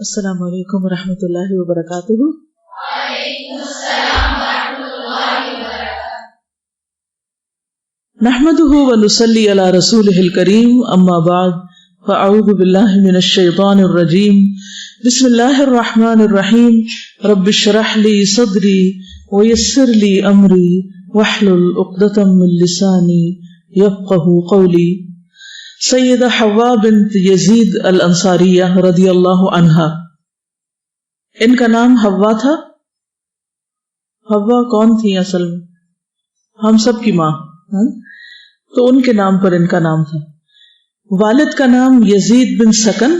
السلام علیکم ورحمۃ اللہ وبرکاتہ. نحمده ونصلي على رسوله الكريم اما بعد فاعوذ باللہ من الشیطان الرجیم. بسم اللہ الرحمن الرحیم. رب اشرح لي صدری ويسر لي امری واحلل عقدۃ من لسانی یفقهوا قولی. سیدہ حوا بنت یزید الانصاریہ رضی اللہ عنہا، ان کا نام حوا تھا. حوا کون تھی اصل میں؟ ہم سب کی ماں، تو ان کے نام پر ان کا نام تھا. والد کا نام یزید بن سکن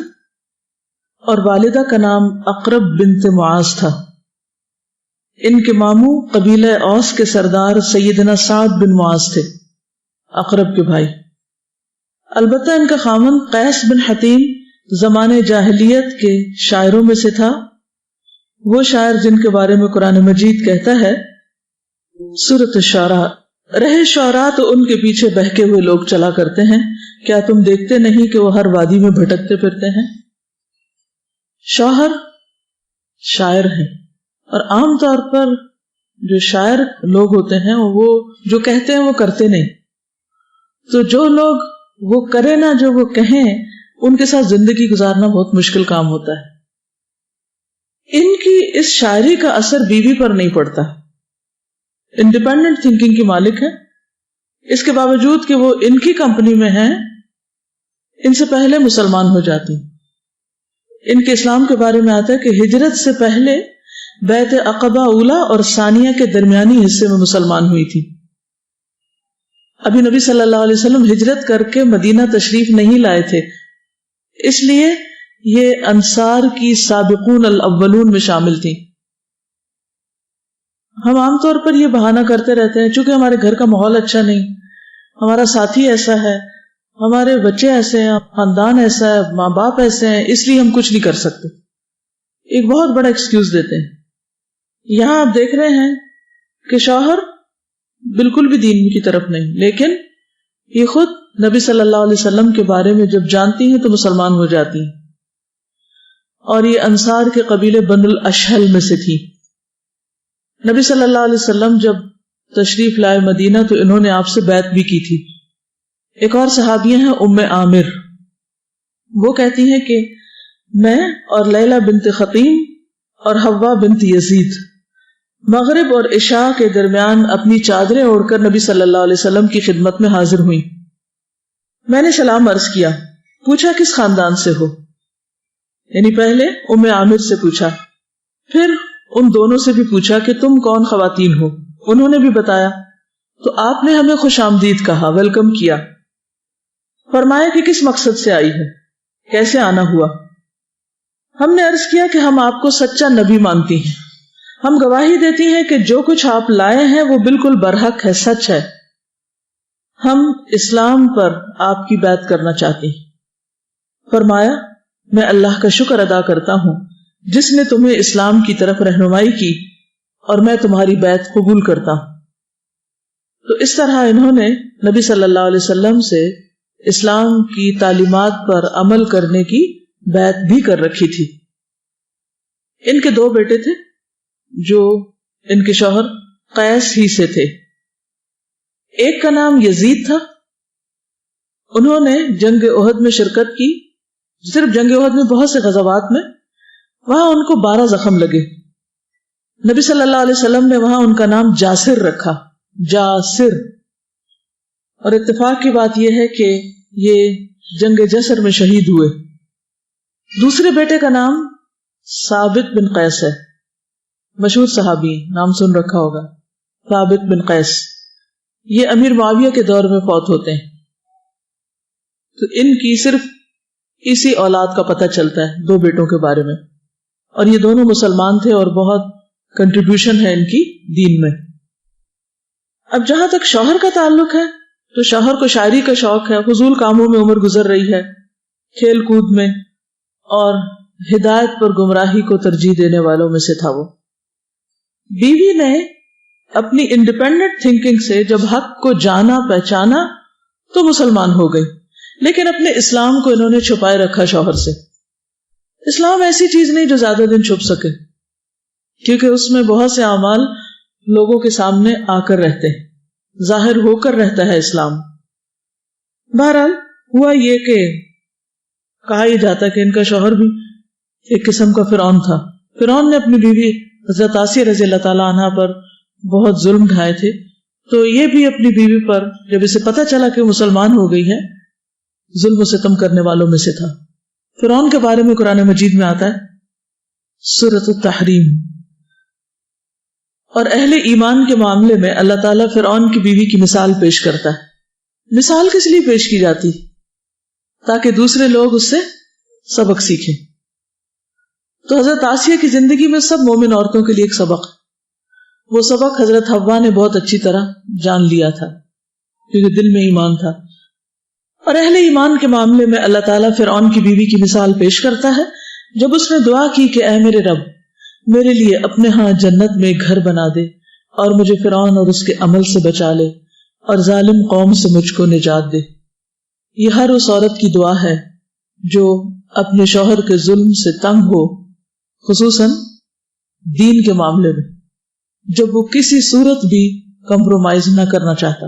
اور والدہ کا نام اقرب بنت معاذ تھا. ان کے ماموں قبیلہ اوس کے سردار سیدنا سعد بن معاذ تھے، اقرب کے بھائی. البتہ ان کا خاوند قیس بن حتیم زمانے جاہلیت کے شاعروں میں سے تھا. وہ شاعر جن کے بارے میں قرآن مجید کہتا ہے سورۃ الشعراء، رہے شعراء تو ان کے پیچھے بہکے ہوئے لوگ چلا کرتے ہیں، کیا تم دیکھتے نہیں کہ وہ ہر وادی میں بھٹکتے پھرتے ہیں. شوہر شاعر ہیں، اور عام طور پر جو شاعر لوگ ہوتے ہیں وہ جو کہتے ہیں وہ کرتے نہیں. تو جو لوگ وہ کرے نہ جو وہ کہیں، ان کے ساتھ زندگی گزارنا بہت مشکل کام ہوتا ہے. ان کی اس شاعری کا اثر بیوی پر نہیں پڑتا. انڈیپینڈنٹ تھنکنگ کی مالک ہے، اس کے باوجود کہ وہ ان کی کمپنی میں ہیں، ان سے پہلے مسلمان ہو جاتی. ان کے اسلام کے بارے میں آتا ہے کہ ہجرت سے پہلے بیعت عقبہ اولی اور ثانیہ کے درمیانی حصے میں مسلمان ہوئی تھی. ابھی نبی صلی اللہ علیہ وسلم ہجرت کر کے مدینہ تشریف نہیں لائے تھے، اس لیے یہ انصار کی سابقون الاولون میں شامل تھی. ہم عام طور پر یہ بہانہ کرتے رہتے ہیں چونکہ ہمارے گھر کا ماحول اچھا نہیں، ہمارا ساتھی ایسا ہے، ہمارے بچے ایسے ہیں، خاندان ایسا ہے، ماں باپ ایسے ہیں، اس لیے ہم کچھ نہیں کر سکتے. ایک بہت بڑا ایکسکیوز دیتے ہیں. یہاں آپ دیکھ رہے ہیں کہ شوہر بالکل بھی دین کی طرف نہیں، لیکن یہ خود نبی صلی اللہ علیہ وسلم کے بارے میں جب جانتی ہیں تو مسلمان ہو جاتی ہیں. اور یہ انصار کے قبیلے بنو الاشہل میں سے تھی. نبی صلی اللہ علیہ وسلم جب تشریف لائے مدینہ تو انہوں نے آپ سے بیعت بھی کی تھی. ایک اور صحابیہ ہیں ام عامر، وہ کہتی ہیں کہ میں اور لیلہ بنت خطیم اور حوا بنت یزید مغرب اور عشاء کے درمیان اپنی چادریں اوڑھ کر نبی صلی اللہ علیہ وسلم کی خدمت میں حاضر ہوئیں. میں نے سلام عرض کیا، پوچھا کس خاندان سے ہو، یعنی پہلے ام عامر سے پوچھا، پھر ان دونوں سے بھی پوچھا کہ تم کون خواتین ہو. انہوں نے بھی بتایا. تو آپ نے ہمیں خوش آمدید کہا، ویلکم کیا. فرمایا کہ کس مقصد سے آئی ہے، کیسے آنا ہوا. ہم نے عرض کیا کہ ہم آپ کو سچا نبی مانتی ہیں، ہم گواہی دیتی ہیں کہ جو کچھ آپ لائے ہیں وہ بالکل برحق ہے، سچ ہے. ہم اسلام پر آپ کی بیعت کرنا چاہتے ہیں. فرمایا میں اللہ کا شکر ادا کرتا ہوں جس نے تمہیں اسلام کی طرف رہنمائی کی، اور میں تمہاری بیعت قبول کرتا ہوں. تو اس طرح انہوں نے نبی صلی اللہ علیہ وسلم سے اسلام کی تعلیمات پر عمل کرنے کی بیعت بھی کر رکھی تھی. ان کے 2 بیٹے تھے جو ان کے شوہر قیس ہی سے تھے. ایک کا نام یزید تھا. انہوں نے جنگ احد میں شرکت کی. صرف جنگ احد میں بہت سے غزوات میں وہاں ان کو 12 زخم لگے. نبی صلی اللہ علیہ وسلم نے وہاں ان کا نام جاسر رکھا، جاسر. اور اتفاق کی بات یہ ہے کہ یہ جنگ جسر میں شہید ہوئے. دوسرے بیٹے کا نام ثابت بن قیس ہے، مشہور صحابی، نام سن رکھا ہوگا، ثابت بن قیس. یہ امیر معاویہ کے دور میں فوت ہوتے ہیں. تو ان کی صرف اسی اولاد کا پتہ چلتا ہے، 2 بیٹوں کے بارے میں. اور یہ دونوں مسلمان تھے اور بہت کنٹریبیوشن ہے ان کی دین میں. اب جہاں تک شوہر کا تعلق ہے تو شوہر کو شاعری کا شوق ہے، فضول کاموں میں عمر گزر رہی ہے، کھیل کود میں، اور ہدایت پر گمراہی کو ترجیح دینے والوں میں سے تھا وہ. بیوی نے اپنی انڈیپینڈنٹ تھنکنگ سے جب حق کو جانا پہچانا تو مسلمان ہو گئی، لیکن اپنے اسلام کو انہوں نے چھپائے رکھا شوہر سے. اسلام ایسی چیز نہیں جو زیادہ دن چھپ سکے، کیونکہ اس میں بہت سے اعمال لوگوں کے سامنے آ کر رہتے ہیں، ظاہر ہو کر رہتا ہے اسلام۔ بہرحال ہوا یہ کہ کہا یہ جاتا کہ ان کا شوہر بھی ایک قسم کا فرعون تھا۔ فرعون نے اپنی بیوی حضرت آسیہ رضی اللہ تعالی عنہا پر بہت ظلم ڈھائے تھے، تو یہ بھی اپنی بیوی پر جب اسے پتہ چلا کہ وہ مسلمان ہو گئی ہے، ظلم و ستم کرنے والوں میں سے تھا۔ فرعون کے بارے میں قرآن مجید میں آتا ہے سورۃ التحریم، اور اہل ایمان کے معاملے میں اللہ تعالیٰ فرعون کی بیوی کی مثال پیش کرتا ہے۔ مثال کس لیے پیش کی جاتی؟ تاکہ دوسرے لوگ اس سے سبق سیکھیں۔ تو حضرت آسیہ کی زندگی میں سب مومن عورتوں کے لیے ایک سبق، وہ سبق حضرت حوا نے بہت اچھی طرح جان لیا تھا کیونکہ دل میں ایمان تھا۔ اور اہل ایمان کے معاملے میں اللہ تعالیٰ فرعون کی بیوی کی مثال پیش کرتا ہے جب اس نے دعا کی کہ اے میرے رب، میرے لیے اپنے ہاں جنت میں ایک گھر بنا دے اور مجھے فرعون اور اس کے عمل سے بچا لے اور ظالم قوم سے مجھ کو نجات دے۔ یہ ہر اس عورت کی دعا ہے جو اپنے شوہر کے ظلم سے تنگ ہو، خصوصاً دین کے معاملے میں، جب وہ کسی صورت بھی کمپرومائز نہ کرنا چاہتا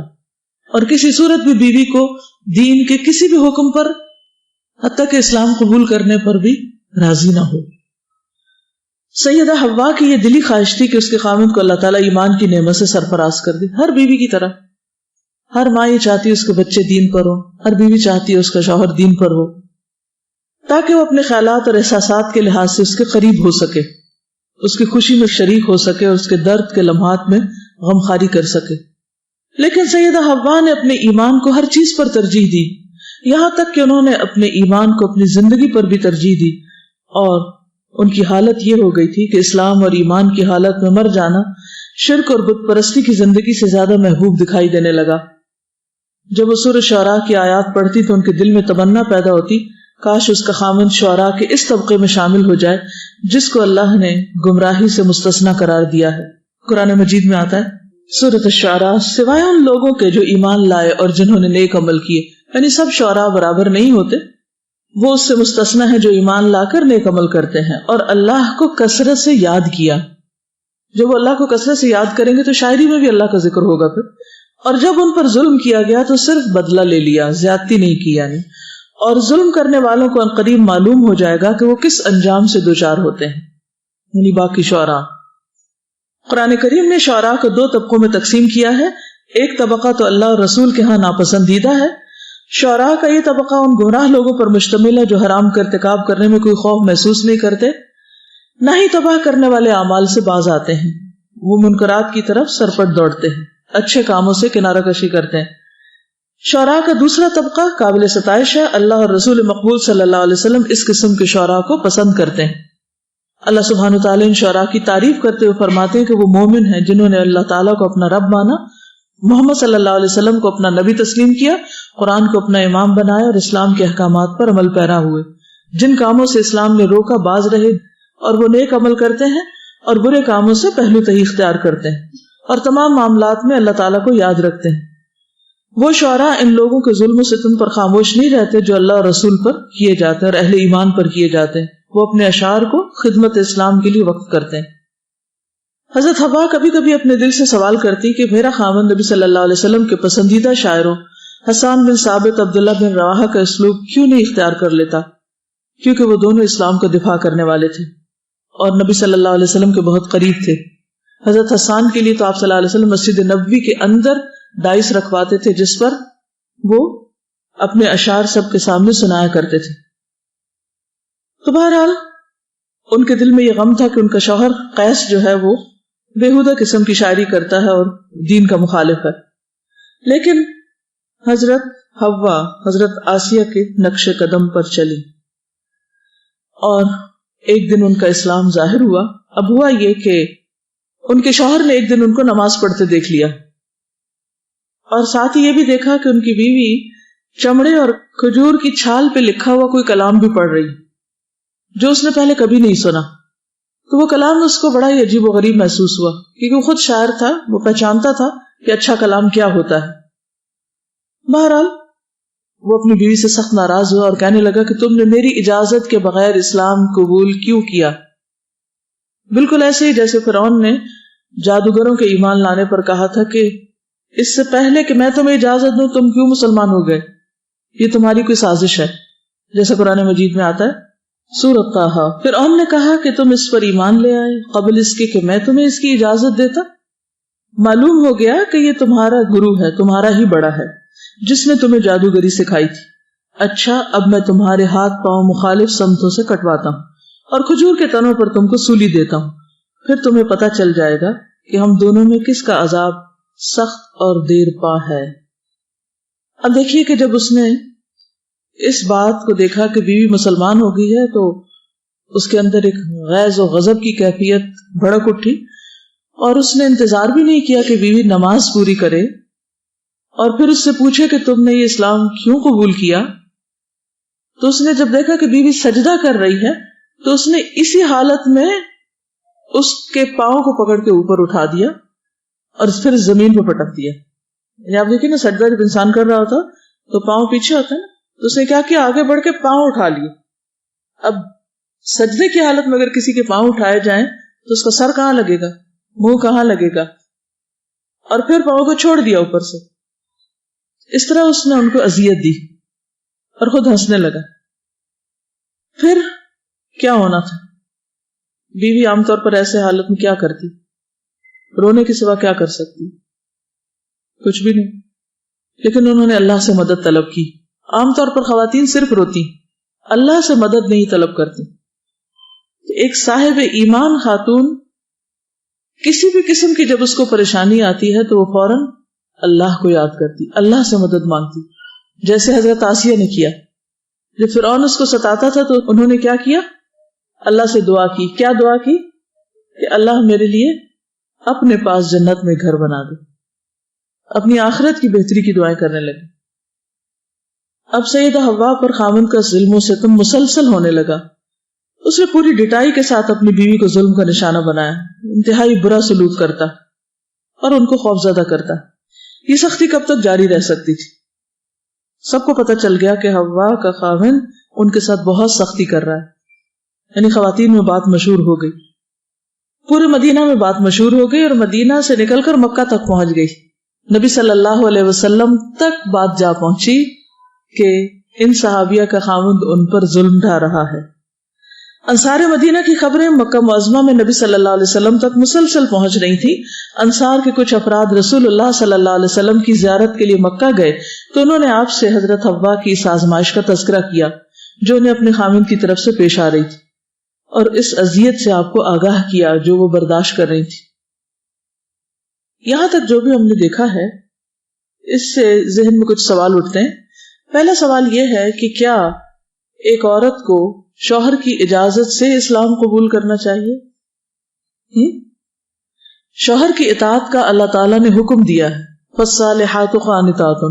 اور کسی صورت بھی بیوی کو دین کے کسی بھی حکم پر، حتیٰ کہ اسلام قبول کرنے پر بھی راضی نہ ہو۔ سیدہ حوا کی یہ دلی خواہش تھی کہ اس کے خاوند کو اللہ تعالیٰ ایمان کی نعمت سے سرفراز کر دے، ہر بیوی کی طرح۔ ہر ماں یہ چاہتی ہے اس کے بچے دین پر ہو، ہر بیوی چاہتی ہے اس کا شوہر دین پر ہو، تاکہ وہ اپنے خیالات اور احساسات کے لحاظ سے اس کے قریب ہو سکے، اس کی خوشی میں شریک ہو سکے اور اس کے درد کے لمحات میں غمخواری کر سکے۔ لیکن سیدہ حوا نے اپنے ایمان کو ہر چیز پر ترجیح دی، یہاں تک کہ انہوں نے اپنے ایمان کو اپنی زندگی پر بھی ترجیح دی، اور ان کی حالت یہ ہو گئی تھی کہ اسلام اور ایمان کی حالت میں مر جانا شرک اور بت پرستی کی زندگی سے زیادہ محبوب دکھائی دینے لگا۔ جب وہ سورۃ شعراء کی آیات پڑھتی تو ان کے دل میں تمنا پیدا ہوتی کاش اس کا خامند شعراء کے اس طبقے میں شامل ہو جائے جس کو اللہ نے گمراہی سے مستثنا قرار دیا ہے۔ قرآن مجید میں آتا ہے سورۃ الشعراء، سوائے ان لوگوں کے جو ایمان لائے اور جنہوں نے نیک عمل کیے، یعنی سب شعراء برابر نہیں ہوتے، وہ اس سے مستثنا ہے جو ایمان لا کر نیک عمل کرتے ہیں اور اللہ کو کثرت سے یاد کیا۔ جب وہ اللہ کو کثرت سے یاد کریں گے تو شاعری میں بھی اللہ کا ذکر ہوگا پھر۔ اور جب ان پر ظلم کیا گیا تو صرف بدلہ لے لیا، زیادتی نہیں کی یعنی، اور ظلم کرنے والوں کو عنقریب معلوم ہو جائے گا کہ وہ کس انجام سے دوچار ہوتے ہیں، یعنی باقی شعراء۔ قرآن کریم نے شعراء کو دو طبقوں میں تقسیم کیا ہے، ایک طبقہ تو اللہ اور رسول کے ہاں ناپسندیدہ ہے۔ شعراء کا یہ طبقہ ان گمراہ لوگوں پر مشتمل ہے جو حرام کا ارتکاب کرنے میں کوئی خوف محسوس نہیں کرتے، نہ ہی تباہ کرنے والے اعمال سے باز آتے ہیں، وہ منکرات کی طرف سرپٹ دوڑتے ہیں، اچھے کاموں سے کنارہ کشی کرتے ہیں۔ شعراء کا دوسرا طبقہ قابل ستائش ہے، اللہ اور رسول مقبول صلی اللہ علیہ وسلم اس قسم کے شعراء کو پسند کرتے ہیں۔ اللہ سبحانہ وتعالی ان شعراء کی تعریف کرتے ہوئے فرماتے ہیں کہ وہ مومن ہیں جنہوں نے اللہ تعالیٰ کو اپنا رب مانا، محمد صلی اللہ علیہ وسلم کو اپنا نبی تسلیم کیا، قرآن کو اپنا امام بنایا اور اسلام کے احکامات پر عمل پیرا ہوئے، جن کاموں سے اسلام نے روکا باز رہے اور وہ نیک عمل کرتے ہیں اور برے کاموں سے پہلو تہی اختیار کرتے ہیں اور تمام معاملات میں اللہ تعالیٰ کو یاد رکھتے ہیں۔ وہ شعراء ان لوگوں کے ظلم و ستم پر خاموش نہیں رہتے جو اللہ اور رسول پر کیے جاتے ہیں اور اہل ایمان پر کیے جاتے ہیں، وہ اپنے اشعار کو خدمت اسلام کے لیے وقف کرتے ہیں۔ حضرت حوا کبھی کبھی اپنے دل سے سوال کرتی کہ میرا خاوند نبی صلی اللہ علیہ وسلم کے پسندیدہ شاعروں حسان بن ثابت، عبداللہ بن رواحہ کا اسلوب کیوں نہیں اختیار کر لیتا، کیونکہ وہ دونوں اسلام کا دفاع کرنے والے تھے اور نبی صلی اللہ علیہ وسلم کے بہت قریب تھے۔ حضرت حسان کے لیے تو آپ صلی اللہ علیہ وسلم مسجد نبوی کے اندر ڈائس رکھواتے تھے جس پر وہ اپنے اشعار سب کے سامنے سنایا کرتے تھے۔ تو بہرحال ان کے دل میں یہ غم تھا کہ ان کا شوہر قیس جو ہے وہ بےہودہ قسم کی شاعری کرتا ہے اور دین کا مخالف ہے، لیکن حضرت حوا حضرت آسیہ کے نقش قدم پر چلی اور ایک دن ان کا اسلام ظاہر ہوا۔ اب ہوا یہ کہ ان کے شوہر نے ایک دن ان کو نماز پڑھتے دیکھ لیا اور ساتھ ہی یہ بھی دیکھا کہ ان کی بیوی چمڑے اور کھجور کی چھال پہ لکھا ہوا کوئی کلام بھی پڑھ رہی جو اس نے پہلے کبھی نہیں سنا۔ تو وہ کلام اس کو بڑا ہی عجیب و غریب محسوس ہوا کیونکہ وہ خود شاعر تھا، وہ پہچانتا تھا کہ اچھا کلام کیا ہوتا ہے۔ بہرحال وہ اپنی بیوی سے سخت ناراض ہوا اور کہنے لگا کہ تم نے میری اجازت کے بغیر اسلام قبول کیوں کیا؟ بالکل ایسے ہی جیسے فرعون نے جادوگروں کے ایمان لانے پر کہا تھا کہ اس سے پہلے کہ میں تمہیں اجازت دوں تم کیوں مسلمان ہو گئے، یہ تمہاری کوئی سازش ہے، جیسے قرآن مجید میں آتا ہے سورۃ طٰہٰ۔ فرعون نے کہا کہ تم اس پر ایمان لے آئے قبل اس کے کہ میں تمہیں اس کی اجازت دیتا۔ معلوم ہو گیا کہ یہ تمہارا گرو ہے، تمہارا ہی بڑا ہے، جس نے تمہیں جادوگری سکھائی تھی۔ اچھا، اب میں تمہارے ہاتھ پاؤں مخالف سمتوں سے کٹواتا ہوں اور کھجور کے تنوں پر تم کو سولی دیتا ہوں، پھر تمہیں پتہ چل جائے گا کہ ہم دونوں میں کس کا عذاب سخت اور دیر پا ہے۔ اب دیکھیے کہ جب اس نے اس بات کو دیکھا کہ بیوی مسلمان ہو گئی ہے تو اس کے اندر ایک غیظ و غضب کی کیفیت بھڑک اٹھی، اور اس نے انتظار بھی نہیں کیا کہ بیوی نماز پوری کرے اور پھر اس سے پوچھے کہ تم نے یہ اسلام کیوں قبول کیا۔ تو اس نے جب دیکھا کہ بیوی سجدہ کر رہی ہے تو اس نے اسی حالت میں اس کے پاؤں کو پکڑ کے اوپر اٹھا دیا اور پھر زمین پہ پٹک دیا۔ یعنی آپ دیکھیں نا، سجدہ جب انسان کر رہا ہوتا تو پاؤں پیچھے ہوتا ہے نا، تو اس نے کیا کیا، آگے بڑھ کے پاؤں اٹھا لیے۔ اب سجدے کی حالت میں اگر کسی کے پاؤں اٹھائے جائیں تو اس کا سر کہاں لگے گا، منہ کہاں لگے گا، اور پھر پاؤں کو چھوڑ دیا اوپر سے۔ اس طرح اس نے ان کو اذیت دی اور خود ہنسنے لگا۔ پھر کیا ہونا تھا؟ بیوی عام طور پر ایسے حالت میں کیا کرتی؟ رونے کے سوا کیا کر سکتی؟ کچھ بھی نہیں، لیکن انہوں نے اللہ سے مدد طلب کی۔ عام طور پر خواتین صرف روتی، اللہ سے مدد نہیں طلب کرتی۔ ایک صاحب ایمان خاتون کسی بھی قسم کی جب اس کو پریشانی آتی ہے تو وہ فوراً اللہ کو یاد کرتی، اللہ سے مدد مانگتی، جیسے حضرت آسیہ نے کیا۔ جب فرعون اس کو ستاتا تھا تو انہوں نے کیا کیا؟ اللہ سے دعا کی۔ کیا دعا کی؟ کہ اللہ میرے لیے اپنے پاس جنت میں گھر بنا دے، اپنی آخرت کی بہتری کی دعائیں کرنے لگے۔ اب سیدہ حوا پر خامند کا ظلم و ستم مسلسل ہونے لگا۔ اس نے پوری ڈٹائی کے ساتھ اپنی بیوی کو ظلم کا نشانہ بنایا، انتہائی برا سلوک کرتا اور ان کو خوفزدہ کرتا۔ یہ سختی کب تک جاری رہ سکتی تھی؟ سب کو پتہ چل گیا کہ حوا کا خاوند ان کے ساتھ بہت سختی کر رہا ہے، یعنی خواتین میں بات مشہور ہو گئی، پورے مدینہ میں بات مشہور ہو گئی، اور مدینہ سے نکل کر مکہ تک پہنچ گئی۔ نبی صلی اللہ علیہ وسلم تک بات جا پہنچی کہ ان صحابیہ کا خاوند ان پر ظلم ڈھا رہا ہے۔ انصار مدینہ کی خبریں مکہ معظمہ میں نبی صلی اللہ علیہ وسلم تک مسلسل پہنچ رہی تھی۔ انصار کے کچھ افراد رسول اللہ صلی اللہ علیہ وسلم کی زیارت کے لیے مکہ گئے تو انہوں نے آپ سے حضرت حوا کی اس آزمائش کا تذکرہ کیا جو انہیں اپنے خامند کی طرف سے پیش آ رہی تھی، اور اس اذیت سے آپ کو آگاہ کیا جو وہ برداشت کر رہی تھی۔ یہاں تک جو بھی ہم نے دیکھا ہے، اس سے ذہن میں کچھ سوال اٹھتے ہیں۔ پہلا سوال یہ ہے کہ کیا ایک عورت کو شوہر کی اجازت سے اسلام قبول کرنا چاہیے؟ شوہر کی اطاعت کا اللہ تعالیٰ نے حکم دیا ہے، فالصالحات قانتات،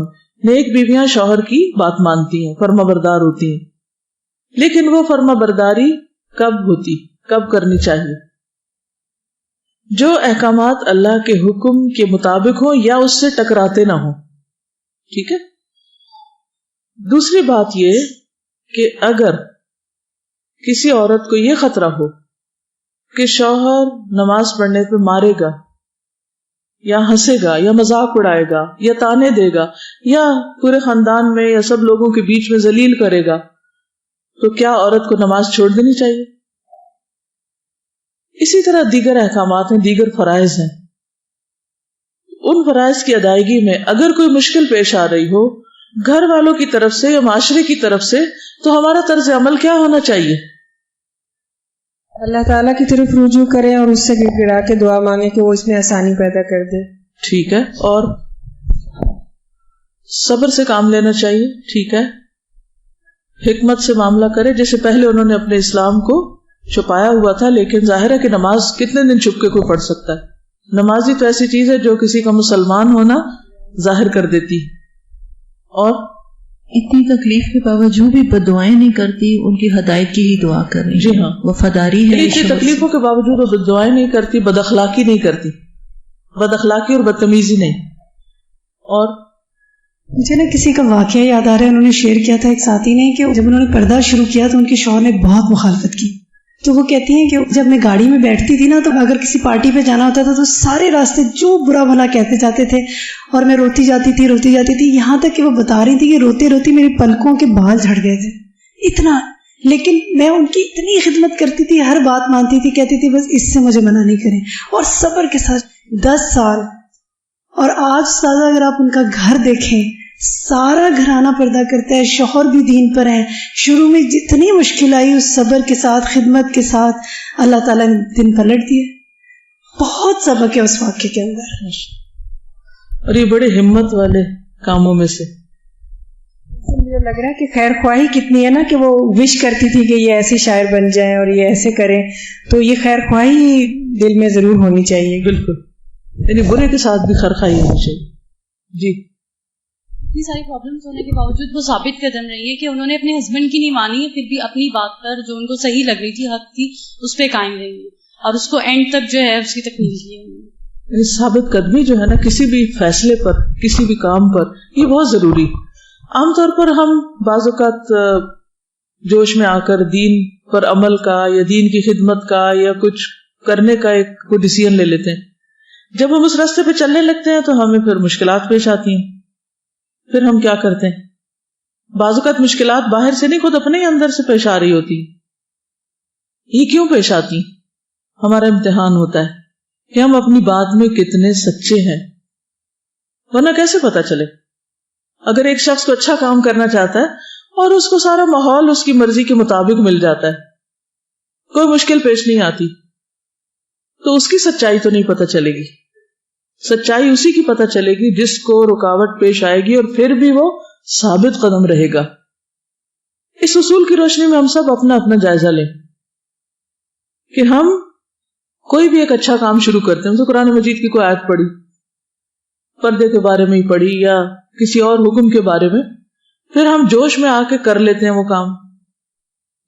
نیک بیویاں شوہر کی بات مانتی ہیں، فرما بردار ہوتی ہیں، لیکن وہ فرما برداری کب ہوتی، کب کرنی چاہیے؟ جو احکامات اللہ کے حکم کے مطابق ہوں یا اس سے ٹکراتے نہ ہوں، ٹھیک ہے۔ دوسری بات یہ کہ اگر کسی عورت کو یہ خطرہ ہو کہ شوہر نماز پڑھنے پہ مارے گا یا ہنسے گا یا مذاق اڑائے گا یا تانے دے گا یا پورے خاندان میں یا سب لوگوں کے بیچ میں ذلیل کرے گا، تو کیا عورت کو نماز چھوڑ دینی چاہیے؟ اسی طرح دیگر احکامات ہیں، دیگر فرائض ہیں۔ ان فرائض کی ادائیگی میں اگر کوئی مشکل پیش آ رہی ہو گھر والوں کی طرف سے یا معاشرے کی طرف سے، تو ہمارا طرز عمل کیا ہونا چاہیے؟ اللہ تعالیٰ کی طرف رجوع کریں اور اس سے گر گڑا کے دعا مانگیں کہ وہ اس میں آسانی پیدا کر دے، ٹھیک ہے۔ اور صبر سے کام لینا چاہیے، ٹھیک ہے۔ حکمت سے معاملہ کرے، جیسے پہلے انہوں نے اپنے اسلام کو چھپایا ہوا تھا، لیکن ظاہر ہے کہ نماز کتنے دن چھپ کے کوئی پڑھ سکتا ہے؟ نمازی تو ایسی چیز ہے جو کسی کا مسلمان ہونا ظاہر کر دیتی ہے۔ اور اتنی تکلیف کے باوجود بھی بد دعائیں نہیں کرتی، ان کی ہدایت کی ہی دعا کر رہی، جی ہاں، وفاداری ہے۔ اتنی تکلیفوں کے باوجود وہ بد دعائیں نہیں کرتی، بد اخلاقی نہیں کرتی، بد اخلاقی اور بدتمیزی نہیں۔ اور مجھے نا کسی کا واقعہ یاد آ رہا ہے, انہوں نے شیئر کیا تھا ایک ساتھی نے کہ جب انہوں نے پردہ شروع کیا تو ان کے شوہر نے بہت مخالفت کی. تو وہ کہتی ہیں کہ جب میں گاڑی میں بیٹھتی تھی نا تو اگر کسی پارٹی پہ جانا ہوتا تھا تو سارے راستے جو برا بھلا کہتے جاتے تھے اور میں روتی جاتی تھی یہاں تک کہ وہ بتا رہی تھی کہ روتے روتے میری پلکوں کے بال جھڑ گئے تھے اتنا, لیکن میں ان کی اتنی خدمت کرتی تھی, ہر بات مانتی تھی, کہتی تھی بس اس سے مجھے منع نہیں کریں, اور صبر کے ساتھ 10 سال. اور آج سادہ اگر آپ ان کا گھر دیکھیں, سارا گھرانہ پردہ کرتا ہے, شوہر بھی دین پر ہیں. شروع میں جتنی مشکل آئی اس صبر کے ساتھ, خدمت کے ساتھ اللہ تعالیٰ نے دن پلٹ دیے. بہت سبق ہے اس واقعے کے اندر, اور یہ بڑے ہمت والے کاموں میں سے. مجھے لگ رہا ہے کہ خیر خواہی کتنی ہے نا, کہ وہ وش کرتی تھی کہ یہ ایسی شاعر بن جائیں اور یہ ایسے کریں, تو یہ خیر خواہی دل میں ضرور ہونی چاہیے. بالکل, یعنی برے کے ساتھ بھی خیر خواہی ہونی چاہیے. جی, اتنی ساری پرابلمس ہونے کے باوجود وہ ثابت قدم رہی ہے کہ انہوں نے اپنے ہسبینڈ کی نہیں مانی ہے, پھر بھی اپنی بات پر جو ان کو صحیح لگ رہی تھی, حق تھی, اس پہ قائم رہی ہے اور اس کو اینڈ تک جو ہے اس کی تکمیل کی ہے. یعنی ثابت قدمی جو ہے نا کسی بھی فیصلے پر, کسی بھی کام پر, یہ بہت ضروری. عام طور پر ہم بعض اوقات جوش میں آ کر دین پر عمل کا یا دین کی خدمت کا یا کچھ کرنے کا ایک کوئی ڈیسیژن لے لیتے ہیں. جب ہم اس راستے پہ چلنے لگتے ہیں تو ہمیں پھر مشکلات پیش آتی ہیں. پھر ہم کیا کرتے ہیں, بعض اوقات مشکلات باہر سے نہیں, خود اپنے ہی اندر سے پیش آ رہی ہوتی. یہ کیوں پیش آتی؟ ہمارا امتحان ہوتا ہے کہ ہم اپنی بات میں کتنے سچے ہیں, ورنہ کیسے پتا چلے؟ اگر ایک شخص کو اچھا کام کرنا چاہتا ہے اور اس کو سارا ماحول اس کی مرضی کے مطابق مل جاتا ہے, کوئی مشکل پیش نہیں آتی, تو اس کی سچائی تو نہیں پتا چلے گی. سچائی اسی کی پتا چلے گی جس کو رکاوٹ پیش آئے گی اور پھر بھی وہ ثابت قدم رہے گا. اس اصول کی روشنی میں ہم سب اپنا اپنا جائزہ لیں کہ ہم کوئی بھی ایک اچھا کام شروع کرتے ہیں. تو قرآن مجید کی کوئی آیت پڑھی, پردے کے بارے میں ہی پڑھی یا کسی اور حکم کے بارے میں, پھر ہم جوش میں آ کے کر لیتے ہیں وہ کام.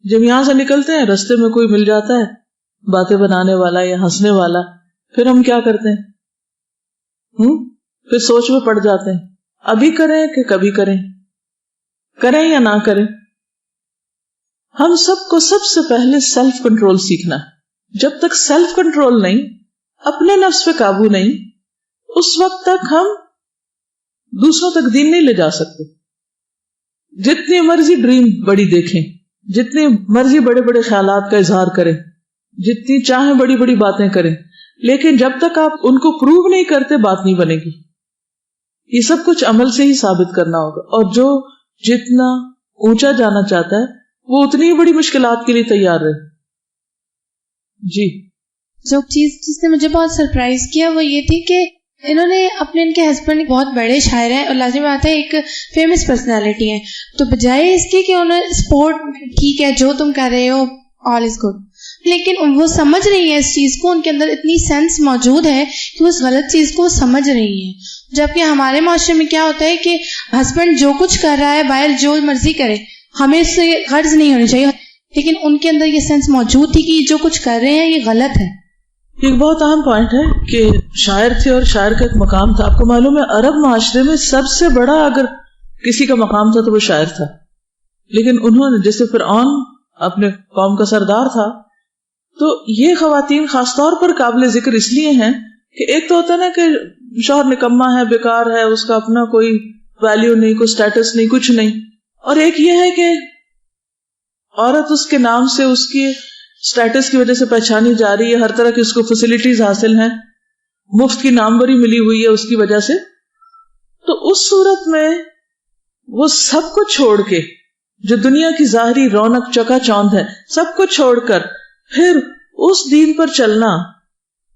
جب یہاں سے نکلتے ہیں رستے میں کوئی مل جاتا ہے باتیں بنانے والا یا ہنسنے والا, پھر ہم کیا کرتے ہیں, پھر سوچ میں پڑ جاتے ہیں ابھی کریں کہ کبھی کریں, کریں یا نہ کریں. ہم سب کو سب سے پہلے سیلف کنٹرول سیکھنا. جب تک سیلف کنٹرول نہیں, اپنے نفس پہ قابو نہیں, اس وقت تک ہم دوسروں تک دین نہیں لے جا سکتے. جتنی مرضی ڈریم بڑی دیکھیں, جتنی مرضی بڑے بڑے خیالات کا اظہار کریں, جتنی چاہیں بڑی بڑی باتیں کریں, لیکن جب تک آپ ان کو پروو نہیں کرتے بات نہیں بنے گی. یہ سب کچھ عمل سے ہی ثابت کرنا ہوگا. اور جو جتنا اونچا جانا چاہتا ہے وہ اتنی بڑی مشکلات کے لیے تیار رہے. جی, جو چیز جس نے مجھے بہت سرپرائز کیا وہ یہ تھی کہ انہوں نے ان کے ہسبینڈ بہت بڑے شاعر ہیں اور لازمی بات ہے ایک فیمس پرسنالٹی ہیں, تو بجائے اس کے کہ انہیں سپورٹ, ٹھیک ہے جو تم کر رہے ہو آل از گڈ, لیکن وہ سمجھ رہی ہیں اس چیز کو, ان کے اندر اتنی سینس موجود ہے کہ وہ اس غلط چیز کو سمجھ رہی ہیں. جبکہ ہمارے معاشرے میں کیا ہوتا ہے کہ ہسبینڈ جو کچھ کر رہا ہے باہر جو مرضی کرے, ہمیں اس سے غرض نہیں ہونی چاہیے, لیکن ان کے اندر یہ سینس موجود تھی کہ جو کچھ کر رہے ہیں یہ غلط ہے. ایک بہت اہم پوائنٹ ہے کہ شاعر تھے اور شاعر کا ایک مقام تھا. آپ کو معلوم ہے عرب معاشرے میں سب سے بڑا اگر کسی کا مقام تھا تو وہ شاعر تھا, لیکن انہوں نے جیسے فرعون اپنے قوم کا سردار تھا, تو یہ خواتین خاص طور پر قابل ذکر اس لیے ہیں کہ ایک تو ہوتا ہے نا کہ شوہر نکما ہے, بیکار ہے, اس کا اپنا کوئی ویلیو نہیں, کوئی سٹیٹس نہیں, کچھ نہیں, اور ایک یہ ہے کہ عورت اس کے نام سے اس کی سٹیٹس کی وجہ سے پہچانی جا رہی ہے, ہر طرح کی اس کو فیسلٹیز حاصل ہیں, مفت کی ناموری ملی ہوئی ہے اس کی وجہ سے. تو اس صورت میں وہ سب کو چھوڑ کے, جو دنیا کی ظاہری رونق چکا چوند ہے, سب کو چھوڑ کر پھر اس دین پر چلنا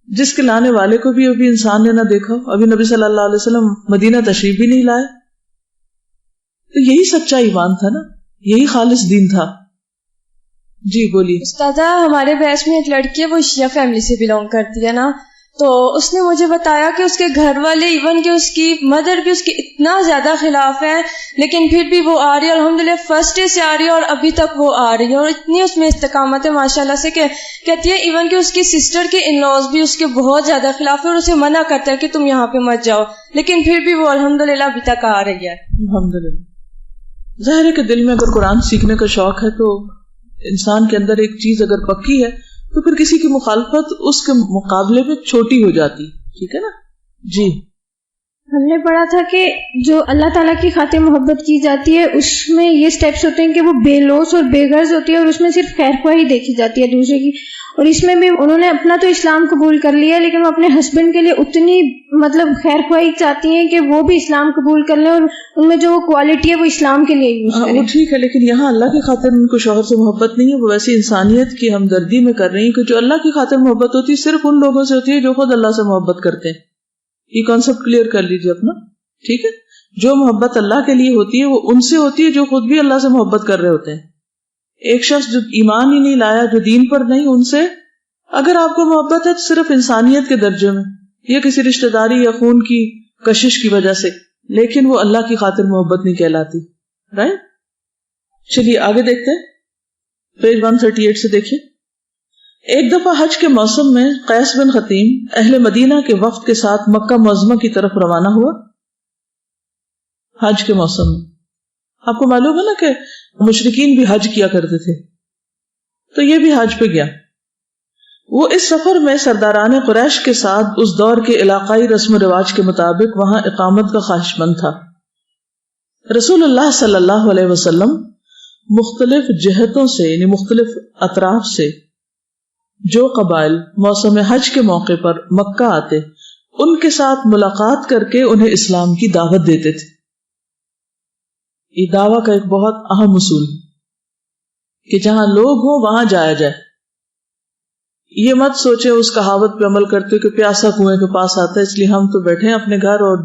جس کے لانے والے کو بھی ابھی انسان نے نہ دیکھا. ابھی نبی صلی اللہ علیہ وسلم مدینہ تشریف بھی نہیں لائے. تو یہی سچا ایمان تھا نا, یہی خالص دین تھا. جی بولیے. استاذہ, ہمارے بیچ میں ایک لڑکی ہے, وہ شیعہ فیملی سے بلونگ کرتی ہے نا, تو اس نے مجھے بتایا کہ اس کے گھر والے ایون کہ اس کی مدر بھی اس کے اتنا زیادہ خلاف ہیں، لیکن پھر بھی وہ آ رہی ہے، الحمدللہ فرسٹ ڈے سے آ رہی ہے اور ابھی تک وہ آ رہی ہے، اور اتنی اس میں استقامت ہے ماشاءاللہ سے کہ کہتی ہے ایون کہ اس کی سسٹر کے ان لاز بھی اس کے بہت زیادہ خلاف ہے اور اسے منع کرتا ہے کہ تم یہاں پہ مت جاؤ، لیکن پھر بھی وہ الحمدللہ ابھی تک آ رہی ہے. الحمدللہ. ظاہر ہے کہ دل میں اگر قرآن سیکھنے کا شوق ہے تو انسان کے اندر ایک چیز اگر پکی ہے تو پھر کسی کی مخالفت اس کے مقابلے میں چھوٹی ہو جاتی. ٹھیک ہے نا جی. ہم نے پڑھا تھا کہ جو اللہ تعالیٰ کی خاطر محبت کی جاتی ہے اس میں یہ اسٹیپس ہوتے ہیں کہ وہ بے لوث اور بے غرض ہوتی ہے اور اس میں صرف خیر خواہی دیکھی جاتی ہے دوسرے کی، اور اس میں بھی انہوں نے اپنا تو اسلام قبول کر لیا لیکن وہ اپنے ہسبینڈ کے لیے اتنی خیر خواہی چاہتی ہیں کہ وہ بھی اسلام قبول کر لیں اور ان میں جو وہ کوالٹی ہے وہ اسلام کے لیے یوز کریں. وہ ٹھیک ہے لیکن یہاں اللہ کی خاطر ان کو شوہر سے محبت نہیں ہے، وہ ویسی انسانیت کی ہمدردی میں کر رہی ہیں کہ جو اللہ کی خاطر محبت ہوتی ہے صرف ان لوگوں سے ہوتی ہے جو خود اللہ سے محبت کرتے ہیں. یہ کانسیپٹ کلیئر کر لیجیے اپنا. ٹھیک ہے، جو محبت اللہ کے لیے ہوتی ہے وہ ان سے ہوتی ہے جو خود بھی اللہ سے محبت کر رہے ہوتے ہیں. ایک شخص جو ایمان ہی نہیں لایا، جو دین پر نہیں، ان سے اگر آپ کو محبت ہے تو صرف انسانیت کے درجے میں یا کسی رشتہ داری یا خون کی کشش کی وجہ سے، لیکن وہ اللہ کی خاطر محبت نہیں کہلاتی. رائٹ. چلیے آگے دیکھتے ہیں، پیج 138 سے دیکھیے. ایک دفعہ حج کے موسم میں قیس بن خطیم اہل مدینہ کے وفد کے ساتھ مکہ معظمہ کی طرف روانہ ہوا. حج کے موسم میں آپ کو معلوم ہے نا کہ مشرکین بھی حج کیا کرتے تھے، تو یہ بھی حج پہ گیا. وہ اس سفر میں سرداران قریش کے ساتھ اس دور کے علاقائی رسم و رواج کے مطابق وہاں اقامت کا خواہش مند تھا. رسول اللہ صلی اللہ علیہ وسلم مختلف جہتوں سے یعنی مختلف اطراف سے جو قبائل موسم حج کے موقع پر مکہ آتے ان کے ساتھ ملاقات کر کے انہیں اسلام کی دعوت دیتے تھے. یہ دعویٰ کا ایک بہت اہم اصول کہ جہاں لوگ ہوں وہاں جایا جائے. یہ مت سوچے اس کہاوت پہ عمل کرتے ہو کہ پیاسا کنویں کے پاس آتا ہے اس لیے ہم تو بیٹھے ہیں اپنے گھر اور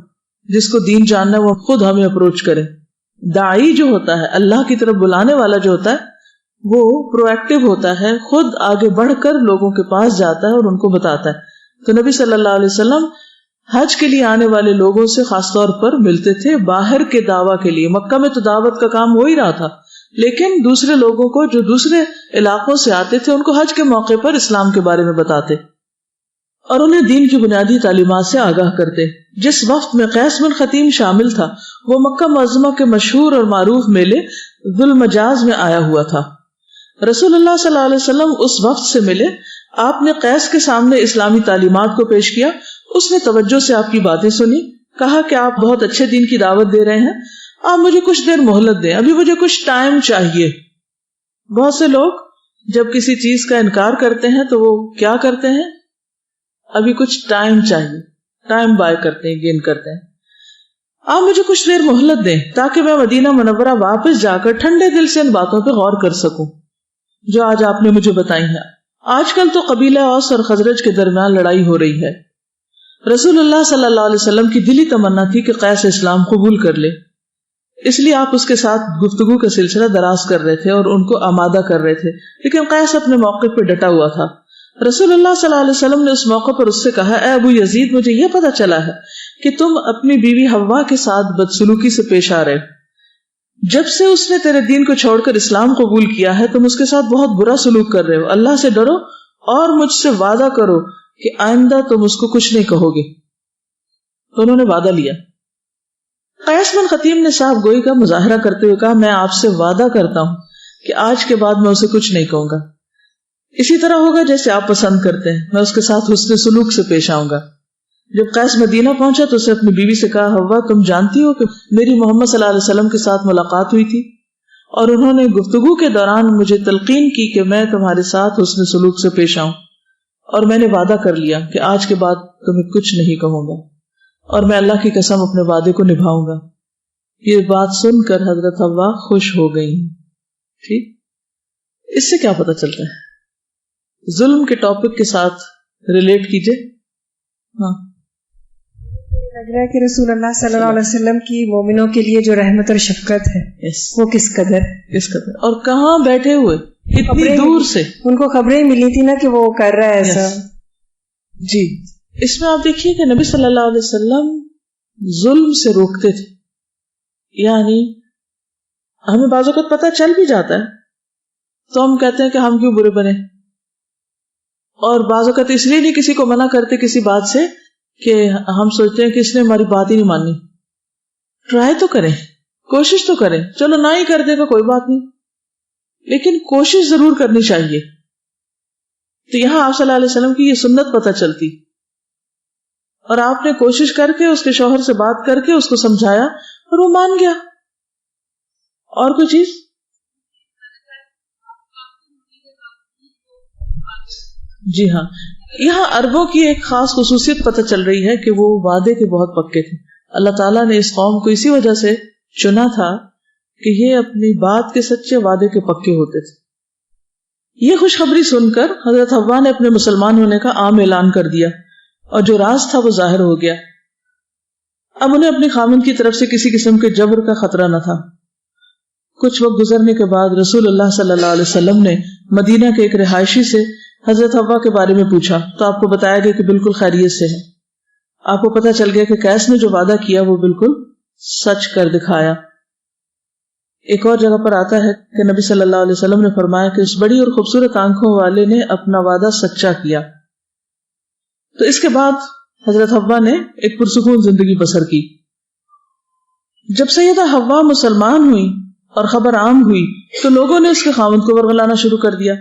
جس کو دین جاننا ہے وہ خود ہمیں اپروچ کرے. داعی جو ہوتا ہے، اللہ کی طرف بلانے والا جو ہوتا ہے، وہ پرو ایکٹیو ہوتا ہے، خود آگے بڑھ کر لوگوں کے پاس جاتا ہے اور ان کو بتاتا ہے. تو نبی صلی اللہ علیہ وسلم حج کے لیے آنے والے لوگوں سے خاص طور پر ملتے تھے باہر کے دعویٰ کے لیے. مکہ میں تو دعوت کا کام ہو ہی رہا تھا، لیکن دوسرے لوگوں کو جو دوسرے علاقوں سے آتے تھے ان کو حج کے موقع پر اسلام کے بارے میں بتاتے اور انہیں دین کی بنیادی تعلیمات سے آگاہ کرتے. جس وقت میں قیس بن خطیم شامل تھا وہ مکہ معظمہ کے مشہور اور معروف میلے ذو المجاز میں آیا ہوا تھا. رسول اللہ صلی اللہ علیہ وسلم اس وقت سے ملے. آپ نے قیس کے سامنے اسلامی تعلیمات کو پیش کیا. اس نے توجہ سے آپ کی باتیں سنی، کہا کہ آپ بہت اچھے دین کی دعوت دے رہے ہیں، آپ مجھے کچھ دیر مہلت دیں، ابھی مجھے کچھ ٹائم چاہیے. بہت سے لوگ جب کسی چیز کا انکار کرتے ہیں تو وہ کیا کرتے ہیں؟ ابھی کچھ ٹائم چاہیے، ٹائم بائی کرتے ہیں، گین کرتے ہیں. آپ مجھے کچھ دیر مہلت دیں تاکہ میں مدینہ منورہ واپس جا کر ٹھنڈے دل سے ان باتوں پہ غور کر سکوں جو آج آپ نے مجھے بتائی ہیں. آج کل تو قبیلہ اوس اور خزرج کے درمیان لڑائی ہو رہی ہے. رسول اللہ صلی اللہ علیہ وسلم کی دلی تمنا تھی کہ قیس اسلام قبول کر لے، اس لیے آپ اس کے ساتھ گفتگو کا سلسلہ دراز کر رہے تھے اور ان کو آمادہ کر رہے تھے، لیکن قیس اپنے موقع پہ ڈٹا ہوا تھا. رسول اللہ صلی اللہ علیہ وسلم نے اس موقع پر اس سے کہا، اے ابو یزید، مجھے یہ پتا چلا ہے کہ تم اپنی بیوی حوا کے ساتھ بدسلوکی سے پیش آ رہے. جب سے اس نے تیرے دین کو چھوڑ کر اسلام قبول کیا ہے تم اس کے ساتھ بہت برا سلوک کر رہے ہو. اللہ سے ڈرو اور مجھ سے وعدہ کرو کہ آئندہ تم اس کو کچھ نہیں کہو گے. تو انہوں نے وعدہ لیا. قیس بن خطیم نے صاحب گوئی کا مظاہرہ کرتے ہوئے کہا، میں آپ سے وعدہ کرتا ہوں کہ آج کے بعد میں اسے کچھ نہیں کہوں گا، اسی طرح ہوگا جیسے آپ پسند کرتے ہیں، میں اس کے ساتھ حسن سلوک سے پیش آؤں گا. جب قیس مدینہ پہنچا تو اسے اپنی بیوی سے کہا، حوا تم جانتی ہو کہ میری محمد صلی اللہ علیہ وسلم کے ساتھ ملاقات ہوئی تھی اور انہوں نے گفتگو کے دوران مجھے تلقین کی کہ میں تمہارے ساتھ حسن سلوک سے پیش آؤں، اور میں نے وعدہ کر لیا کہ آج کے بعد تمہیں کچھ نہیں کہوں گا اور میں اللہ کی قسم اپنے وعدے کو نبھاؤں گا. یہ بات سن کر حضرت حوا خوش ہو گئی. ٹھیک، اس سے کیا پتہ چلتا ہے؟ ظلم کے ٹاپک کے ساتھ ریلیٹ کیجئے. ہاں، لگ رہا ہے کہ رسول اللہ صلی اللہ علیہ وسلم کی مومنوں کے لیے جو رحمت اور شفقت ہے وہ کس قدر اور کہاں بیٹھے ہوئے اتنی دور سے ان کو خبریں ملی تھی نا کہ وہ کر رہا ہے ایسا. جی، اس میں آپ دیکھیے کہ نبی صلی اللہ علیہ وسلم ظلم سے روکتے تھے. یعنی ہمیں بعض اوقات پتہ چل بھی جاتا ہے تو ہم کہتے ہیں کہ ہم کیوں برے بنے, اور بعض اوقات اس لیے نہیں کسی کو منع کرتے کسی بات سے کہ ہم سوچتے ہیں کہ اس نے ہماری بات ہی نہیں مانی. ٹرائی تو کریں, کوشش تو کریں, چلو نہ ہی کر دے گا کوئی بات نہیں, لیکن کوشش ضرور کرنی چاہیے. تو یہاں آپ صلی اللہ علیہ وسلم کی یہ سنت پتہ چلتی, اور آپ نے کوشش کر کے اس کے شوہر سے بات کر کے اس کو سمجھایا اور وہ مان گیا. اور کوئی چیز؟ جی ہاں, یہاں عربوں کی ایک خاص خصوصیت پتہ چل رہی ہے کہ وہ وعدے کے بہت پکے تھے. اللہ تعالیٰ نے اس قوم کو اسی وجہ سے چنا تھا کہ یہ اپنی بات کے سچے, وعدے کے پکے ہوتے تھے. یہ خوشخبری سن کر حضرت حوا نے اپنے مسلمان ہونے کا عام اعلان کر دیا, اور جو راز تھا وہ ظاہر ہو گیا. اب انہیں اپنی خامند کی طرف سے کسی قسم کے جبر کا خطرہ نہ تھا. کچھ وقت گزرنے کے بعد رسول اللہ صلی اللہ علیہ وسلم نے مدینہ کے ایک رہائشی سے حضرت حوا کے بارے میں پوچھا تو آپ کو بتایا گیا کہ بالکل خیریت سے ہے. آپ کو پتہ چل گیا کہ قیس نے جو وعدہ کیا وہ بالکل سچ کر دکھایا. ایک اور جگہ پر آتا ہے کہ نبی صلی اللہ علیہ وسلم نے فرمایا کہ اس بڑی اور خوبصورت آنکھوں والے نے اپنا وعدہ سچا کیا. تو اس کے بعد حضرت حوا نے ایک پرسکون زندگی بسر کی. جب سیدہ حوا مسلمان ہوئی اور خبر عام ہوئی تو لوگوں نے اس کے خاوند کو ورغلانا شروع کر دیا.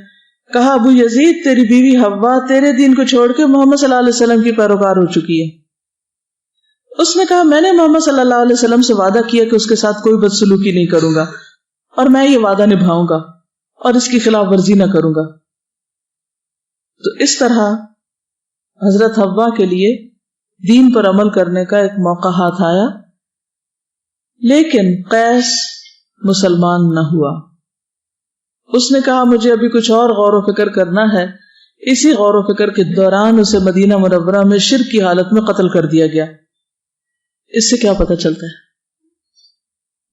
کہا, ابو یزید, تیری بیوی حوا تیرے دین کو چھوڑ کے محمد صلی اللہ علیہ وسلم کی پیروکار ہو چکی ہے. اس نے کہا, میں نے محمد صلی اللہ علیہ وسلم سے وعدہ کیا کہ اس کے ساتھ کوئی بدسلوکی نہیں کروں گا, اور میں یہ وعدہ نبھاؤں گا اور اس کی خلاف ورزی نہ کروں گا. تو اس طرح حضرت حوا کے لیے دین پر عمل کرنے کا ایک موقع ہاتھ آیا, لیکن قیس مسلمان نہ ہوا. اس نے کہا, مجھے ابھی کچھ اور غور و فکر کرنا ہے. اسی غور و فکر کے دوران اسے مدینہ منورہ میں شرک کی حالت میں قتل کر دیا گیا. اس سے کیا پتہ چلتا ہے؟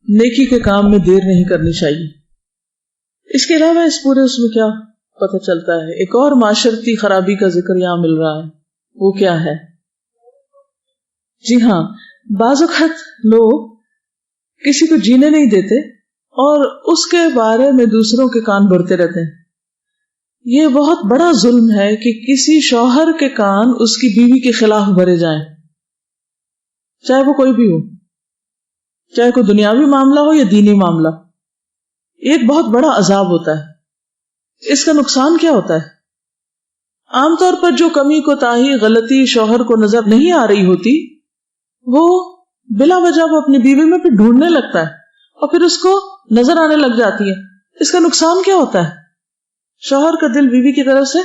نیکی کے کام میں دیر نہیں کرنی چاہیے. اس کے علاوہ اس پورے اس میں کیا پتہ چلتا ہے؟ ایک اور معاشرتی خرابی کا ذکر یہاں مل رہا ہے. وہ کیا ہے؟ جی ہاں, بعض اوقات لوگ کسی کو جینے نہیں دیتے اور اس کے بارے میں دوسروں کے کان بھرتے رہتے ہیں. یہ بہت بڑا ظلم ہے کہ کسی شوہر کے کان اس کی بیوی کے خلاف بھرے جائیں, چاہے وہ کوئی بھی ہو, چاہے کوئی دنیاوی معاملہ ہو یا دینی معاملہ. ایک بہت بڑا عذاب ہوتا ہے. اس کا نقصان کیا ہوتا ہے؟ عام طور پر جو کمی کوتاہی غلطی شوہر کو نظر نہیں آ رہی ہوتی وہ بلا وجہ وہ اپنی بیوی میں پھر ڈھونڈنے لگتا ہے اور پھر اس کو نظر آنے لگ جاتی ہے. اس کا نقصان کیا ہوتا ہے؟ شوہر کا دل بیوی کی طرف سے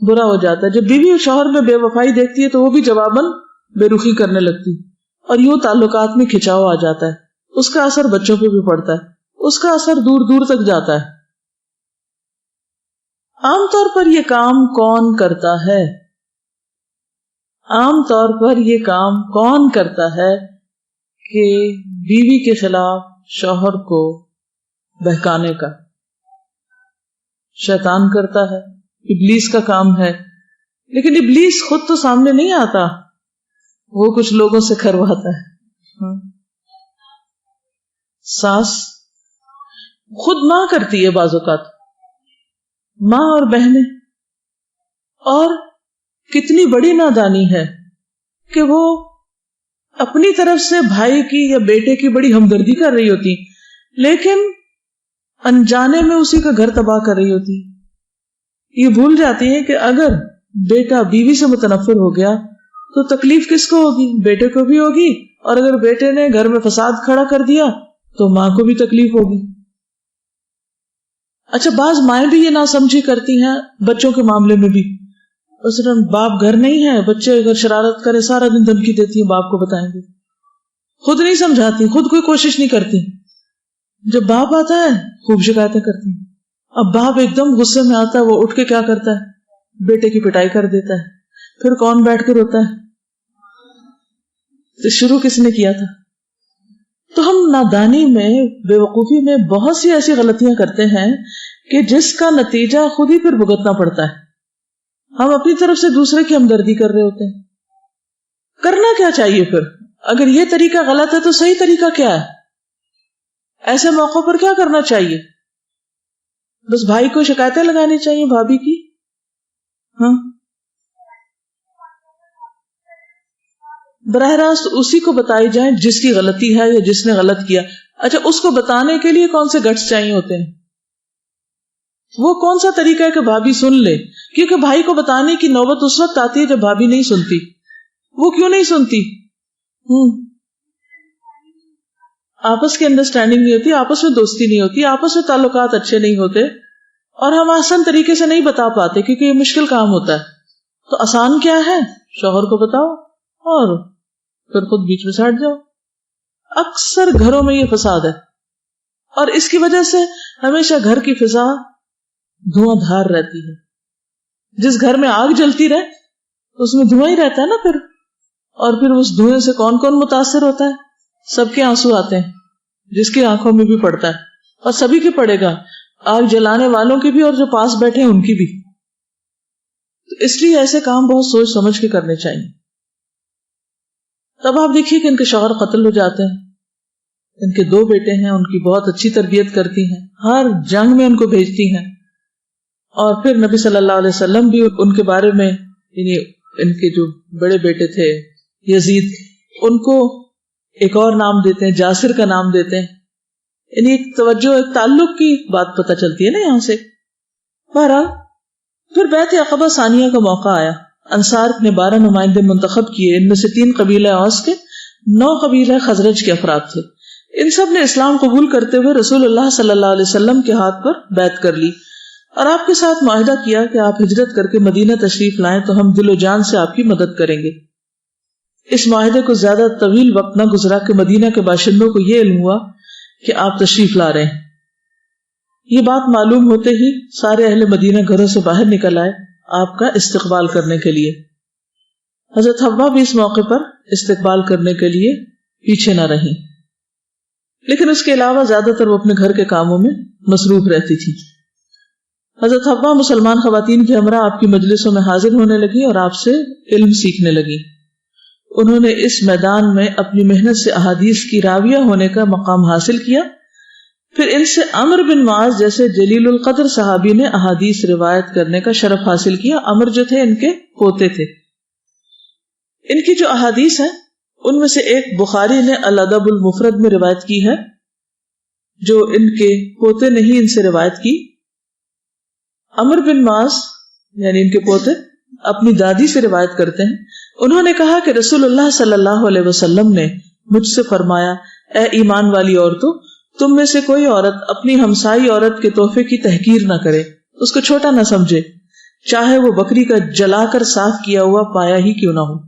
برا ہو جاتا ہے. جب بیوی شوہر میں بے وفائی دیکھتی ہے تو وہ بھی جواباً بے رخی کرنے لگتی, اور یوں تعلقات میں کھچاؤ آ جاتا ہے. اس کا اثر بچوں پہ بھی پڑتا ہے, اس کا اثر دور دور تک جاتا ہے. عام طور پر یہ کام کون کرتا ہے؟ عام طور پر یہ کام کون کرتا ہے کہ بیوی کے خلاف شوہر کو بہکانے کا؟ شیطان کرتا ہے, ابلیس کا کام ہے. لیکن ابلیس خود تو سامنے نہیں آتا, وہ کچھ لوگوں سے کرواتا ہے. ساس خود ماں کرتی ہے بعض اوقات, ماں اور بہنیں, اور کتنی بڑی نادانی ہے کہ وہ اپنی طرف سے بھائی کی یا بیٹے کی بڑی ہمدردی کر رہی ہوتی, لیکن انجانے میں اسی کا گھر تباہ کر رہی ہوتی. یہ بھول جاتی ہے کہ اگر بیٹا بیوی سے متنفر ہو گیا تو تکلیف کس کو ہوگی؟ بیٹے کو بھی ہوگی, اور اگر بیٹے نے گھر میں فساد کھڑا کر دیا تو ماں کو بھی تکلیف ہوگی. اچھا, بعض مائیں بھی یہ ناسمجھی کرتی ہیں بچوں کے معاملے میں بھی. مثلا باپ گھر نہیں ہے, بچے اگر شرارت کرے سارا دن دھمکی دیتی ہیں باپ کو بتائیں گے, خود نہیں سمجھاتی, خود کوئی کوشش نہیں کرتی. جب باپ آتا ہے خوب شکایتیں کرتی ہیں. اب باپ ایک دم غصے میں آتا ہے, وہ اٹھ کے کیا کرتا ہے؟ بیٹے کی پٹائی کر دیتا ہے. پھر کون بیٹھ کے روتا ہے؟ تو شروع کس نے کیا تھا؟ تو ہم نادانی میں, بے وقوفی میں بہت سی ایسی غلطیاں کرتے ہیں کہ جس کا نتیجہ خود ہی پھر بھگتنا پڑتا ہے. ہم اپنی طرف سے دوسرے کی ہمدردی کر رہے ہوتے ہیں, کرنا کیا چاہیے پھر؟ اگر یہ طریقہ غلط ہے تو صحیح طریقہ کیا ہے؟ ایسے موقع پر کیا کرنا چاہیے؟ بس بھائی کو شکایتیں لگانی چاہیے بھابھی کی؟ ہاں، براہ راست اسی کو بتائی جائیں جس کی غلطی ہے یا جس نے غلط کیا. اچھا، اس کو بتانے کے لیے کون سے گٹس چاہیے ہوتے ہیں؟ وہ کون سا طریقہ ہے کہ بھابھی سن لے؟ کیونکہ بھائی کو بتانے کی نوبت اس وقت آتی ہے جب بھابھی نہیں سنتی. وہ کیوں نہیں سنتی؟ آپس کی انڈرسٹینڈنگ نہیں ہوتی، آپس میں دوستی نہیں ہوتی، آپس میں تعلقات اچھے نہیں ہوتے، اور ہم آسان طریقے سے نہیں بتا پاتے کیونکہ یہ مشکل کام ہوتا ہے. تو آسان کیا ہے؟ شوہر کو بتاؤ اور پھر خود بیچ میں سے ہٹ جاؤ. اکثر گھروں میں یہ فساد ہے، اور اس کی وجہ سے ہمیشہ گھر کی فضا دھواں دھار رہتی ہے. جس گھر میں آگ جلتی رہے اس میں دھواں ہی رہتا ہے نا پھر. اور پھر اس دھوئیں سے کون کون متاثر ہوتا ہے؟ سب کے آنسو آتے ہیں، جس کی آنکھوں میں بھی پڑتا ہے، اور سبھی کے پڑے گا، آگ جلانے والوں کی بھی اور جو پاس بیٹھے ہیں ان کی بھی. تو اس لیے ایسے کام بہت سوچ سمجھ کے کرنے چاہیے. تب آپ دیکھیے کہ ان کے شوہر قتل ہو جاتے ہیں، ان کے 2 بیٹے ہیں، ان کی بہت اچھی تربیت کرتی ہیں، ہر جنگ میں ان کو بھیجتی ہیں. اور پھر نبی صلی اللہ علیہ وسلم بھی ان کے بارے میں، یعنی ان کے جو بڑے بیٹے تھے یزید، ان کو ایک اور نام دیتے ہیں، جاسر کا نام دیتے ہیں. یعنی ایک توجہ، ایک تعلق کی بات پتہ چلتی ہے نا یہاں سے. بہرحال پھر بیعت عقبہ ثانیہ کا موقع آیا. انصار نے 12 نمائندے منتخب کیے، ان میں سے 3 قبیلہ اوس کے، 9 قبیلہ خزرج کے افراد تھے. ان سب نے اسلام قبول کرتے ہوئے رسول اللہ صلی اللہ علیہ وسلم کے ہاتھ پر بیعت کر لی اور آپ کے ساتھ معاہدہ کیا کہ آپ ہجرت کر کے مدینہ تشریف لائیں تو ہم دل و جان سے آپ کی مدد کریں گے. اس معاہدے کو زیادہ طویل وقت نہ گزرا کہ مدینہ کے باشندوں کو یہ علم ہوا کہ آپ تشریف لا رہے ہیں. یہ بات معلوم ہوتے ہی سارے اہل مدینہ گھروں سے باہر نکل آئے آپ کا استقبال کرنے کے لیے. حضرت حوا بھی اس موقع پر استقبال کرنے کے لیے پیچھے نہ رہیں، لیکن اس کے علاوہ زیادہ تر وہ اپنے گھر کے کاموں میں مصروف رہتی تھی. حضرت حوا مسلمان خواتین کے ہمراہ آپ کی مجلسوں میں حاضر ہونے لگی اور آپ سے علم سیکھنے لگی. انہوں نے اس میدان میں اپنی محنت سے احادیث کی راویہ ہونے کا مقام حاصل کیا. پھر ان سے عمر بن معاذ جیسے جلیل القدر صحابی نے احادیث روایت کرنے کا شرف حاصل کیا. عمر جو تھے ان کے پوتے تھے. ان کی جو احادیث ہیں ان میں سے ایک بخاری نے الادب المفرد میں روایت کی ہے جو ان کے پوتے نے ہی ان سے روایت کی. عمر بن معاذ یعنی ان کے پوتے اپنی دادی سے روایت کرتے ہیں. انہوں نے کہا کہ رسول اللہ صلی اللہ علیہ وسلم نے مجھ سے فرمایا، اے ایمان والی عورتوں، تم میں سے کوئی عورت اپنی ہمسائی عورت کے تحفے کی تحقیر نہ کرے، اس کو چھوٹا نہ سمجھے، چاہے وہ بکری کا جلا کر صاف کیا ہوا پایا ہی کیوں نہ ہو.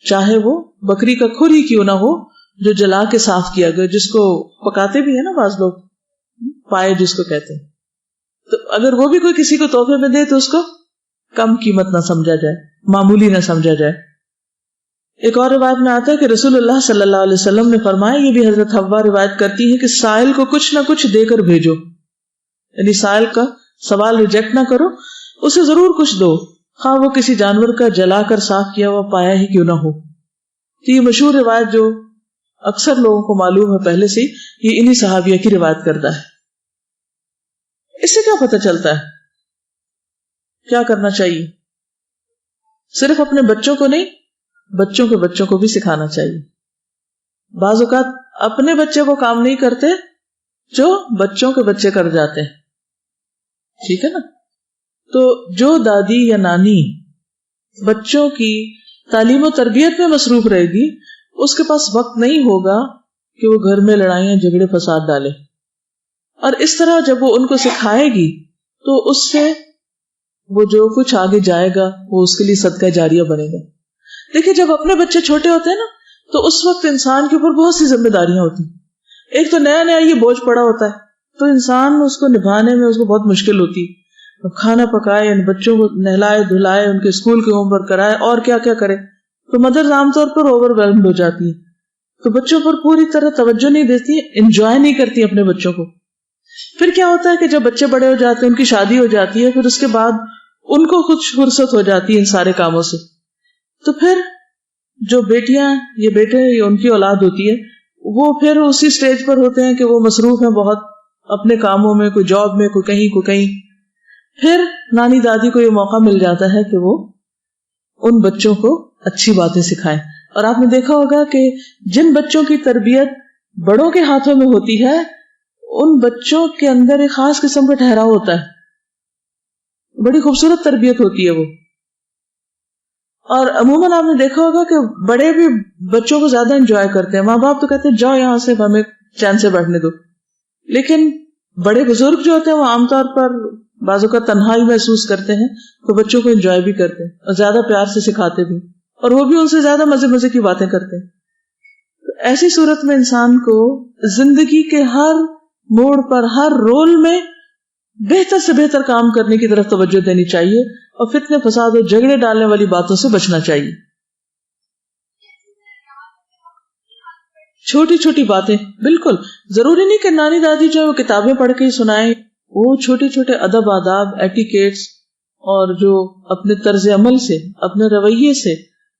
چاہے وہ بکری کا کھر ہی کیوں نہ ہو جو جلا کے صاف کیا گیا، جس کو پکاتے بھی ہے نا بعض لوگ، پائے جس کو کہتے ہیں. تو اگر وہ بھی کوئی کسی کو تحفے میں دے تو اس کو کم قیمت نہ سمجھا جائے، معمولی نہ سمجھا جائے. ایک اور روایت میں آتا ہے کہ رسول اللہ صلی اللہ علیہ وسلم نے فرمایا، یہ بھی حضرت حوا روایت کرتی ہے کہ سائل کو کچھ نہ کچھ دے کر بھیجو. یعنی سائل کا سوال ریجیکٹ نہ کرو، اسے ضرور کچھ دو، خواہ وہ کسی جانور کا جلا کر صاف کیا ہوا پایا ہی کیوں نہ ہو. تو یہ مشہور روایت جو اکثر لوگوں کو معلوم ہے پہلے سے، یہ انہی صحابیہ کی روایت کرتا ہے. اس سے کیا پتہ چلتا ہے کیا کرنا چاہیے؟ صرف اپنے بچوں کو نہیں، بچوں کے بچوں کو بھی سکھانا چاہیے. بعض اوقات اپنے بچے وہ کام نہیں کرتے جو بچوں کے بچے کر جاتے ہیں، ٹھیک ہے نا. تو جو دادی یا نانی بچوں کی تعلیم و تربیت میں مصروف رہے گی، اس کے پاس وقت نہیں ہوگا کہ وہ گھر میں لڑائیاں جھگڑے فساد ڈالے. اور اس طرح جب وہ ان کو سکھائے گی تو اس سے وہ جو کچھ آگے جائے گا وہ اس کے لیے صدقہ جاریہ بنے گا. دیکھیں جب اپنے بچے چھوٹے ہوتے ہیں نا تو اس وقت انسان کے اوپر بہت سی ذمہ داریاں ہوتی ہیں. ایک تو نیا نیا یہ بوجھ پڑا ہوتا ہے تو انسان اس کو نبھانے میں اس کو بہت مشکل ہوتی. کھانا پکائے، ان بچوں کو نہلائے دھلائے، ان کے اسکول کے ہوم ورک کرائے اور کیا کیا کرے. تو مدرز عام طور پر اوور ویلمڈ ہو جاتی ہیں، تو بچوں پر پوری طرح توجہ نہیں دیتی، انجوائے نہیں کرتی اپنے بچوں کو. پھر کیا ہوتا ہے کہ جب بچے بڑے ہو جاتے ہیں، ان کی شادی ہو جاتی ہے، پھر اس کے بعد ان کو کچھ فرصت ہو جاتی ہے ان سارے کاموں سے. تو پھر جو بیٹیاں یہ بیٹے یہ ان کی اولاد ہوتی ہے وہ پھر اسی سٹیج پر ہوتے ہیں کہ وہ مصروف ہیں بہت اپنے کاموں میں, کوئی جاب میں, کوئی کہیں. پھر نانی دادی کو یہ موقع مل جاتا ہے کہ وہ ان بچوں کو اچھی باتیں سکھائیں. اور آپ نے دیکھا ہوگا کہ جن بچوں کی تربیت بڑوں کے ہاتھوں میں ہوتی ہے ان بچوں کے اندر ایک خاص قسم کا ٹھہراؤ ہوتا ہے, بڑی خوبصورت تربیت ہوتی ہے وہ. اور عموماً آپ نے دیکھا ہوگا کہ بڑے بھی بچوں کو زیادہ انجوائے کرتے ہیں. ماں باپ تو کہتے ہیں جاؤ یہاں سے ہمیں چین سے بیٹھنے دو, لیکن بڑے بزرگ جو ہوتے ہیں وہ عام طور پر بعض اوقات تنہائی محسوس کرتے ہیں تو بچوں کو انجوائے بھی کرتے ہیں اور زیادہ پیار سے سکھاتے بھی, اور وہ بھی ان سے زیادہ مزے کی باتیں کرتے ہیں. ایسی صورت میں انسان کو زندگی کے ہر موڑ پر ہر رول میں بہتر سے بہتر کام کرنے کی طرف توجہ دینی چاہیے اور فتنے فساد اور جھگڑے ڈالنے والی باتوں سے بچنا چاہیے. چھوٹی چھوٹی باتیں, بالکل ضروری نہیں کہ نانی دادی جو وہ کتابیں پڑھ کے ہی سنائیں, وہ چھوٹے چھوٹے ادب آداب ایٹیکیٹس اور جو اپنے طرز عمل سے اپنے رویے سے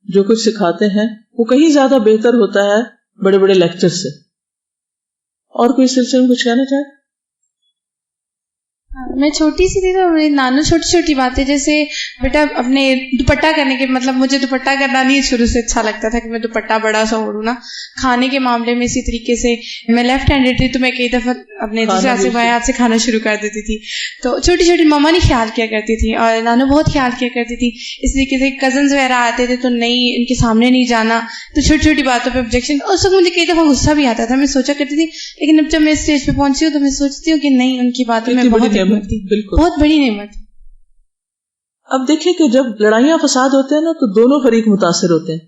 جو کچھ سکھاتے ہیں وہ کہیں زیادہ بہتر ہوتا ہے بڑے بڑے لیکچر سے. اور کوئی سلسلے میں کچھ کہنا چاہے؟ میں چھوٹی سی تھی تو نانو چھوٹی چھوٹی باتیں جیسے بیٹا اپنے دوپٹہ کرنے کے, مطلب مجھے دوپٹہ کرنا نہیں شروع سے اچھا لگتا تھا کہ میں دوپٹہ بڑا سا اوڑھوں نا. کھانے کے معاملے میں اسی طریقے سے میں لیفٹ ہینڈیڈ تھی تو میں کئی دفعہ اپنے دوسرے ہاتھ سے بائیں ہاتھ سے کھانا شروع کر دیتی تھی. تو چھوٹی چھوٹی ماما نہیں خیال کیا کرتی تھی اور نانو بہت خیال کیا کرتی تھی. اس طریقے سے کزنز وغیرہ آتے تھے تو نہیں ان کے سامنے نہیں جانا, تو چھوٹی چھوٹی باتوں پہ آبجیکشن. اس وقت مجھے کئی دفعہ غصہ بھی آتا تھا, میں سوچا کرتی تھی, لیکن اب جب میں اسٹیج پہ پہنچی ہوں تو میں سوچتی ہوں کہ نہیں, ان کی باتوں میں بہت بڑی نعمت. اب دیکھیں کہ جب لڑائیاں فساد ہوتے ہیں نا تو دونوں فریق متاثر ہوتے ہیں.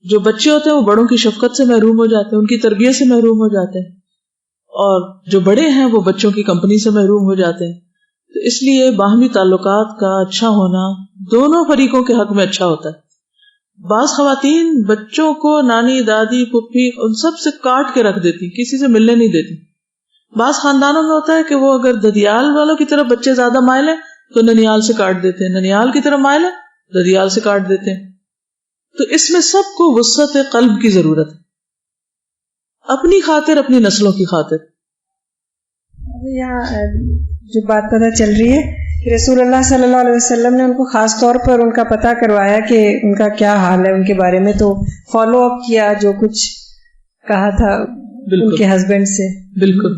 جو بچے ہوتے ہیں وہ بڑوں کی شفقت سے محروم ہو جاتے ہیں, ان کی تربیت سے محروم ہو جاتے ہیں, اور جو بڑے ہیں وہ بچوں کی کمپنی سے محروم ہو جاتے ہیں. تو اس لیے باہمی تعلقات کا اچھا ہونا دونوں فریقوں کے حق میں اچھا ہوتا ہے. بعض خواتین بچوں کو نانی دادی پھپھی ان سب سے کاٹ کے رکھ دیتی, کسی سے ملنے نہیں دیتی. بعض خاندانوں میں ہوتا ہے کہ وہ اگر ددیال والوں کی طرف بچے زیادہ مائل ہیں تو ننیال سے کاٹ دیتے ہیں, ننیال کی طرف مائل ہے ددیال سے کاٹ دیتے ہیں. تو اس میں سب کو وسعت قلب کی ضرورت ہے, اپنی خاطر, اپنی نسلوں کی خاطر. یہاں جو بات پتہ چل رہی ہے کہ رسول اللہ صلی اللہ علیہ وسلم نے ان کو خاص طور پر ان کا پتہ کروایا کہ ان کا کیا حال ہے ان کے بارے میں, تو فالو اپ کیا جو کچھ کہا تھا ان کے ہسبینڈ سے. بالکل,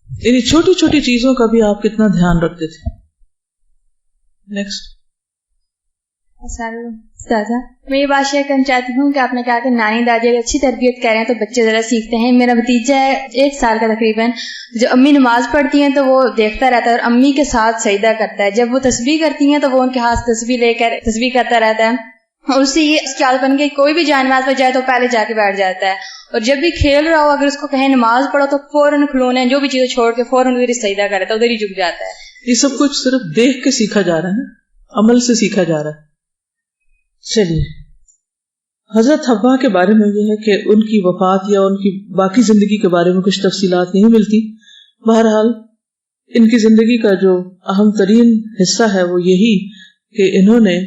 یعنی چھوٹی چھوٹی چیزوں کا بھی آپ کتنا دھیان رکھتے تھے. نیکسٹ. میں یہ بات شیئر کرنا چاہتی ہوں کہ آپ نے کہا کہ نانی دادی اگر اچھی تربیت کریں تو بچے ذرا سیکھتے ہیں. میرا بھتیجا ہے 1 سال کا تقریباً, جو امی نماز پڑھتی ہیں تو وہ دیکھتا رہتا ہے اور امی کے ساتھ سجدہ کرتا ہے. جب وہ تسبیح کرتی ہیں تو وہ ان کے ہاتھ تسبیح لے کر تسبیح کرتا رہتا ہے, اور اس سے یہ اس کی عادت بن گئی کوئی بھی جائے نماز پہ جائے تو پہلے جا کے بیٹھ جاتا ہے, اور جب بھی کھیل رہا ہو اگر اس کو کہیں نماز پڑھو تو فوراً کھلونے جو بھی چیزیں چھوڑ کے فوراً ادھر ہی سجدہ کر رہتا ہے, ادھر ہی جھک جاتا ہے. یہ سب کچھ صرف دیکھ کے سیکھا جا رہا ہے نا, عمل سے سیکھا جا رہا ہے. چلیے, حضرت حوا کے بارے میں یہ ہے کہ ان کی وفات یا ان کی باقی زندگی کے بارے میں کچھ تفصیلات نہیں ملتی. بہرحال ان کی زندگی کا جو اہم ترین حصہ ہے وہ یہی کہ انہوں نے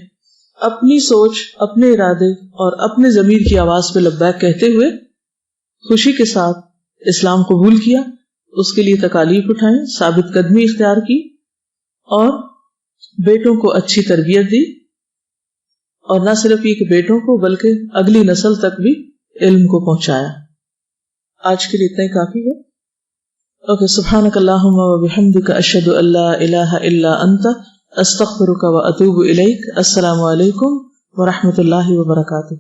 اپنی سوچ, اپنے ارادے اور اپنے ضمیر کی آواز پہ لبیک کہتے ہوئے خوشی کے ساتھ اسلام قبول کیا, اس کے لیے تکالیف اٹھائیں, ثابت قدمی اختیار کی اور بیٹوں کو اچھی تربیت دی, اور نہ صرف یہ کہ بیٹوں کو بلکہ اگلی نسل تک بھی علم کو پہنچایا. آج کے لیے اتنا ہی کافی ہے. اوکے, سبحانک اللہم و بحمدک اشہد ان لا الہ الا انت استغفرک و اتوب الیک. السلام علیکم ورحمۃ اللہ وبرکاتہ.